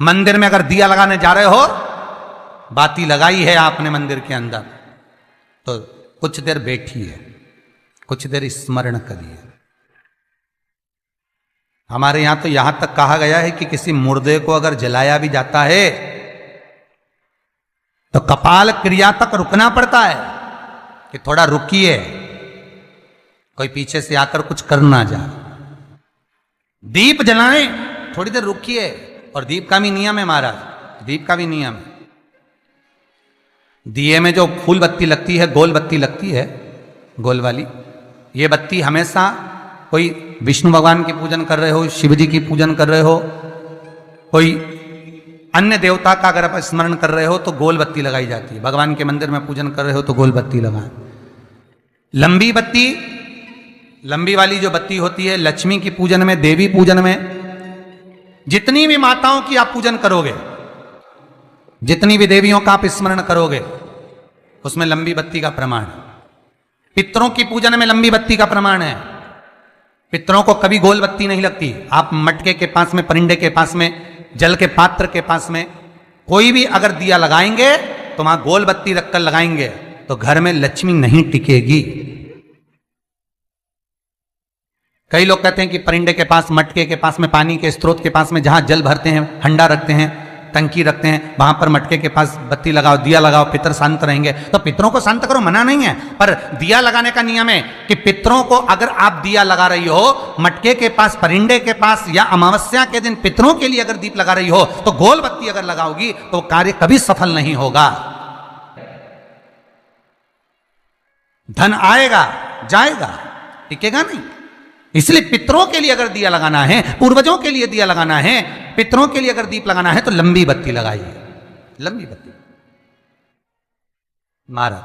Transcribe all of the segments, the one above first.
मंदिर में अगर दिया लगाने जा रहे हो, बाती लगाई है आपने मंदिर के अंदर, तो कुछ देर बैठिए, कुछ देर स्मरण करिए। हमारे यहां तो यहां तक कहा गया है कि किसी मुर्दे को अगर जलाया भी जाता है तो कपाल क्रिया तक रुकना पड़ता है कि थोड़ा रुकिए, कोई पीछे से आकर कुछ कर ना जाए। दीप जलाएं, थोड़ी देर रुकिए। और दीप का भी नियम है महाराज, दीप का भी नियम है। दिए में जो फूल बत्ती लगती है, गोल बत्ती लगती है, गोल वाली, ये बत्ती हमेशा कोई विष्णु भगवान की पूजन कर रहे हो, शिव जी की पूजन कर रहे हो, कोई अन्य देवता का अगर आप स्मरण कर रहे हो तो गोल बत्ती लगाई जाती है। भगवान के मंदिर में पूजन कर रहे हो तो गोल बत्ती लगाएं। लंबी बत्ती, लंबी वाली जो बत्ती होती है, लक्ष्मी की पूजन में, देवी पूजन में, जितनी भी माताओं की आप पूजन करोगे, जितनी भी देवियों का आप स्मरण करोगे, उसमें लंबी बत्ती का प्रमाण है। पितरों की पूजन में लंबी बत्ती का प्रमाण है। पितरों को कभी गोल बत्ती नहीं लगती। आप मटके के पास में, परिंदे के पास में, जल के पात्र के पास में कोई भी अगर दिया लगाएंगे तो वहां गोल बत्ती रखकर लगाएंगे तो घर में लक्ष्मी नहीं टिकेगी। कई लोग कहते हैं कि परिंदे के पास, मटके के पास में, पानी के स्रोत के पास में जहां जल भरते हैं, हंडा रखते हैं, टंकी रखते हैं, वहां पर मटके के पास बत्ती लगाओ, दिया लगाओ, पितर शांत रहेंगे। तो पितरों को शांत करो, मना नहीं है, पर दिया लगाने का नियम है कि पितरों को अगर आप दिया लगा रही हो मटके के पास, परिंदे के पास, या अमावस्या के दिन पितरों के लिए अगर दीप लगा रही हो तो गोल बत्ती अगर लगाओगी तो कार्य कभी सफल नहीं होगा। धन आएगा जाएगा, टिकेगा नहीं। इसलिए पितरों के लिए अगर दिया लगाना है, पूर्वजों के लिए दिया लगाना है, पितरों के लिए अगर दीप लगाना है तो लंबी बत्ती लगाइए, लंबी बत्ती। महाराज,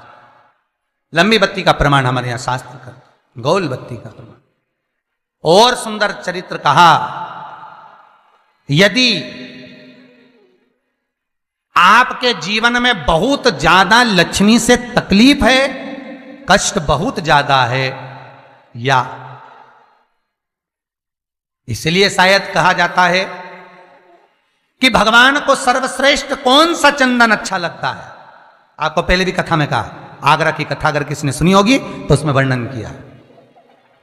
लंबी बत्ती का प्रमाण हमारे यहां शास्त्र का, गोल बत्ती का प्रमाण। और सुंदर चरित्र कहा, यदि आपके जीवन में बहुत ज्यादा लक्ष्मी से तकलीफ है, कष्ट बहुत ज्यादा है, या इसलिए शायद कहा जाता है कि भगवान को सर्वश्रेष्ठ कौन सा चंदन अच्छा लगता है। आपको पहले भी कथा में कहा, आगरा की कथा अगर किसी ने सुनी होगी तो उसमें वर्णन किया।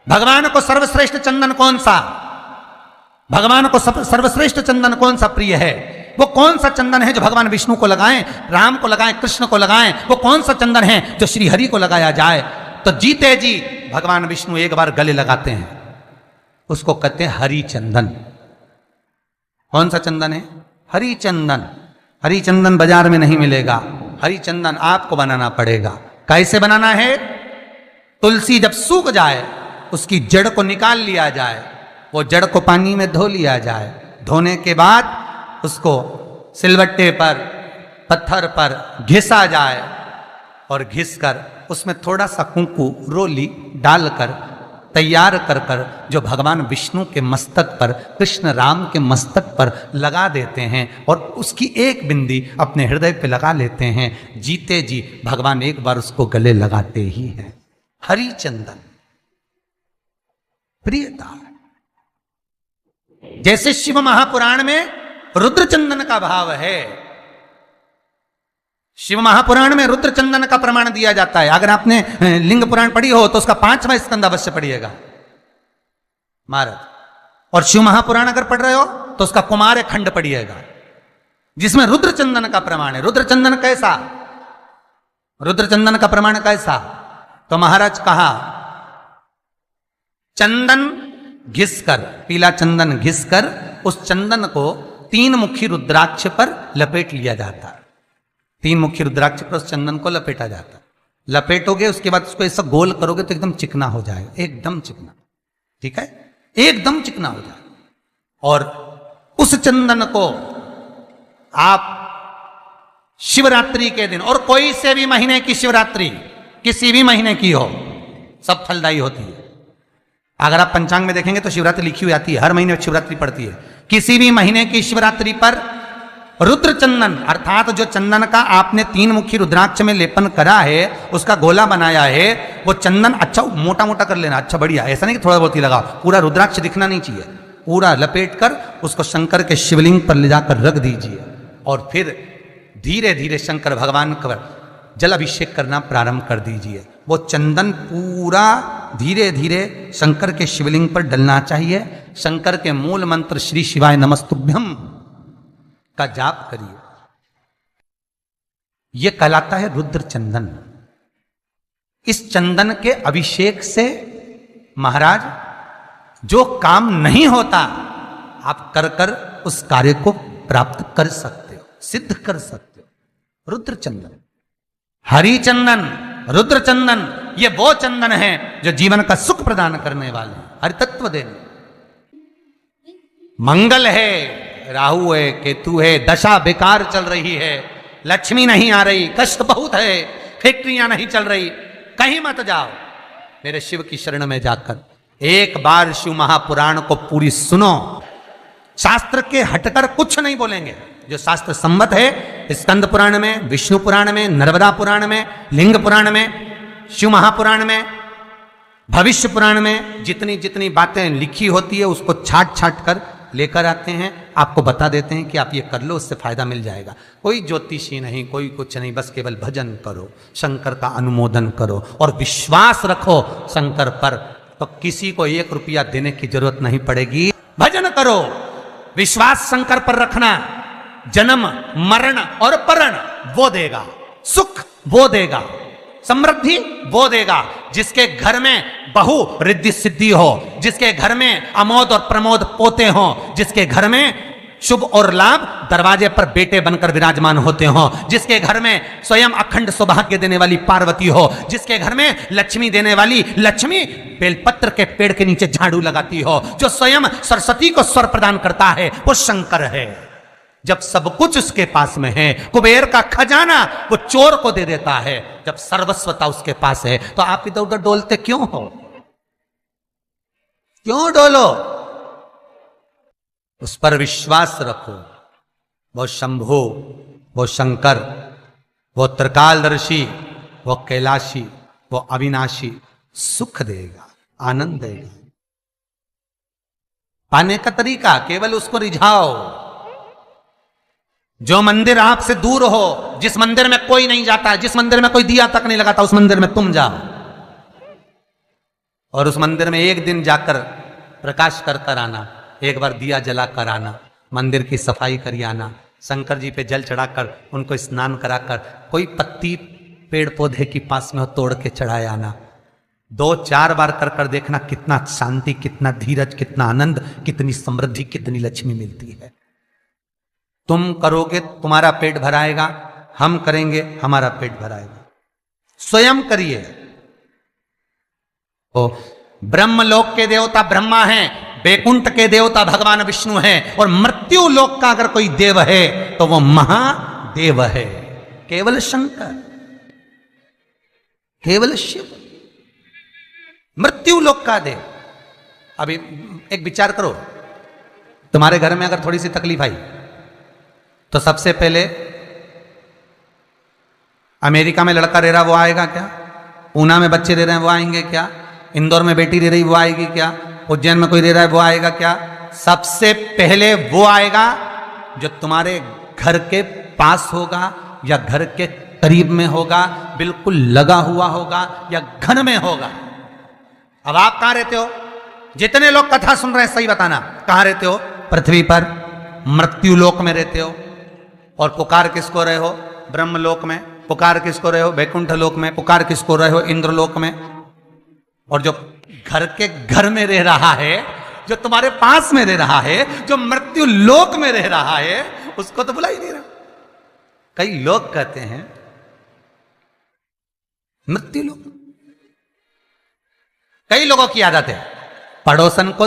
भगवान को सर्वश्रेष्ठ चंदन कौन सा, भगवान को सर्वश्रेष्ठ चंदन कौन सा प्रिय है, वो कौन सा चंदन है जो भगवान विष्णु को लगाएं, राम को लगाएं, कृष्ण को लगाएं, वो कौन सा चंदन है जो श्री हरि को लगाया जाए। तो जीते जी भगवान विष्णु एक बार गले लगाते हैं, उसको कहते हैं हरि चंदन। कौन सा चंदन है? हरि चंदन। हरि चंदन बाजार में नहीं मिलेगा, हरि चंदन आपको बनाना पड़ेगा। कैसे बनाना है? तुलसी जब सूख जाए उसकी जड़ को निकाल लिया जाए, वो जड़ को पानी में धो लिया जाए, धोने के बाद उसको सिलबट्टे पर, पत्थर पर घिसा जाए और घिसकर उसमें थोड़ा सा कुंकू, रोली डालकर तैयार कर कर जो भगवान विष्णु के मस्तक पर, कृष्ण राम के मस्तक पर लगा देते हैं और उसकी एक बिंदी अपने हृदय पे लगा लेते हैं। जीते जी भगवान एक बार उसको गले लगाते ही हैं। हरि चंदन प्रियता। जैसे शिव महापुराण में रुद्र चंदन का भाव है, शिव महापुराण में रुद्र चंदन का प्रमाण दिया जाता है। अगर आपने लिंग पुराण पढ़ी हो तो उसका 5वां स्कंद अवश्य पढ़िएगा महाराज। और शिव महापुराण अगर पढ़ रहे हो तो उसका कुमार खंड पढ़िएगा, जिसमें रुद्र चंदन का प्रमाण है। रुद्र चंदन कैसा? रुद्र चंदन का प्रमाण कैसा? तो महाराज कहा, चंदन घिसकर, पीला चंदन घिसकर उस चंदन को 3 मुखी रुद्राक्ष पर लपेट लिया जाता है। 3 मुखी रुद्राक्ष पर उस चंदन को लपेटा जाता है। लपेटोगे उसके बाद उसको ऐसा गोल करोगे तो एकदम चिकना हो जाएगा, एकदम चिकना, ठीक है, एकदम चिकना हो जाएगा। और उस चंदन को आप शिवरात्रि के दिन, और कोई से भी महीने की शिवरात्रि, किसी भी महीने की हो, सब फलदायी होती है। अगर आप पंचांग में देखेंगे तो शिवरात्रि लिखी हुई आती है, हर महीने शिवरात्रि पड़ती है। किसी भी महीने की शिवरात्रि पर रुद्र चंदन, अर्थात जो चंदन का आपने 3 मुखी रुद्राक्ष में लेपन करा है, उसका गोला बनाया है, वो चंदन अच्छा मोटा मोटा कर लेना, अच्छा बढ़िया, ऐसा नहीं कि थोड़ा बहुत ही लगाओ, पूरा रुद्राक्ष दिखना नहीं चाहिए, पूरा लपेट कर उसको शंकर के शिवलिंग पर ले जाकर रख दीजिए और फिर धीरे धीरे शंकर भगवान का जल अभिषेक करना प्रारंभ कर दीजिए। वो चंदन पूरा धीरे धीरे शंकर के शिवलिंग पर डलना चाहिए। शंकर के मूल मंत्र श्री शिवाय नमस्तुभ्यम का जाप करिए। यह कहलाता है रुद्र चंदन। इस चंदन के अभिषेक से महाराज जो काम नहीं होता आप कर कर उस कार्य को प्राप्त कर सकते हो, सिद्ध कर सकते हो। रुद्र चंदन, हरि चंदन, रुद्र चंदन, ये वो चंदन है जो जीवन का सुख प्रदान करने वाले हैं, हरि तत्व देने। मंगल है, राहु है, केतु है, दशा बेकार चल रही है, लक्ष्मी नहीं आ रही, कष्ट बहुत है, फैक्ट्रियां नहीं चल रही, कहीं मत जाओ, मेरे शिव की शरण में जाकर एक बार शिव महापुराण को पूरी सुनो। शास्त्र के हटकर कुछ नहीं बोलेंगे, जो शास्त्र सम्मत है स्कंद पुराण में, विष्णु पुराण में, नर्मदा पुराण में, लिंग पुराण में, शिव महापुराण में, भविष्य पुराण में जितनी जितनी बातें लिखी होती है उसको छाट छाट कर लेकर आते हैं, आपको बता देते हैं कि आप ये कर लो, उससे फायदा मिल जाएगा। कोई ज्योतिषी नहीं, कोई कुछ नहीं, बस केवल भजन करो, शंकर का अनुमोदन करो और विश्वास रखो शंकर पर, तो किसी को 1 रुपया देने की जरूरत नहीं पड़ेगी। भजन करो, विश्वास शंकर पर रखना, जन्म मरण और परण वो देगा, सुख वो देगा, समृद्धि वो देगा। जिसके घर में बहु रिद्धि सिद्धि हो, जिसके घर में अमोद और प्रमोद पोते हो, जिसके घर में शुभ और लाभ दरवाजे पर बेटे बनकर विराजमान होते हो, जिसके घर में स्वयं अखंड सौभाग्य देने वाली पार्वती हो, जिसके घर में लक्ष्मी देने वाली लक्ष्मी बेलपत्र के पेड़ के नीचे झाड़ू लगाती हो, जो स्वयं सरस्वती को स्वर प्रदान करता है वो शंकर है। जब सब कुछ उसके पास में है, कुबेर का खजाना वो चोर को दे देता है, जब सर्वस्वता उसके पास है, तो आप इधर उधर डोलते क्यों हो? क्यों डोलो? उस पर विश्वास रखो। वो शंभु, वो शंकर, वो त्रिकालदर्शी, वो कैलाशी, वो अविनाशी सुख देगा, आनंद देगा। पाने का तरीका केवल उसको रिझाओ। जो मंदिर आपसे दूर हो, जिस मंदिर में कोई नहीं जाता, जिस मंदिर में कोई दिया तक नहीं लगाता, उस मंदिर में तुम जाओ और उस मंदिर में एक दिन जाकर प्रकाश कर कर आना, एक बार दिया जला कर आना, मंदिर की सफाई कर आना, शंकर जी पे जल चढ़ाकर उनको स्नान कराकर, कोई पत्ती पेड़ पौधे के पास में हो तोड़ के चढ़ाए आना। 2-4 बार कर कर देखना कितना शांति, कितना धीरज, कितना आनंद, कितनी समृद्धि, कितनी लक्ष्मी मिलती है। तुम करोगे तुम्हारा पेट भराएगा, हम करेंगे हमारा पेट भराएगा। स्वयं करिए। ओ ब्रह्मलोक के देवता ब्रह्मा हैं, बैकुंठ के देवता भगवान विष्णु हैं, और मृत्यु लोक का अगर कोई देव है तो वो महादेव है, केवल शंकर, केवल शिव, मृत्यु लोक का देव। अभी एक विचार करो, तुम्हारे घर में अगर थोड़ी सी तकलीफ आई तो सबसे पहले अमेरिका में लड़का रह रहा वो आएगा क्या? पूना में बच्चे रह रहे हैं वो आएंगे क्या? इंदौर में बेटी रह रही वो आएगी क्या? उज्जैन में कोई रह रहा है वो आएगा क्या? सबसे पहले वो आएगा जो तुम्हारे घर के पास होगा या घर के करीब में होगा, बिल्कुल लगा हुआ होगा या घर में होगा। अब आप कहां रहते हो? जितने लोग कथा सुन रहे हैं सही बताना, कहां रहते हो? पृथ्वी पर मृत्यु लोक में रहते हो। और पुकार किसको रहे हो? ब्रह्मलोक में। पुकार किसको रहे हो? वैकुंठ लोक में। पुकार किसको रहे हो? इंद्रलोक में। और जो घर के घर में रह रहा है, जो तुम्हारे पास में रह रहा है, जो मृत्यु लोक में रह रहा है, उसको तो बुला ही नहीं रहा। कई लोग कहते हैं मृत्यु लोक। कई लोगों की आदत है पड़ोसन को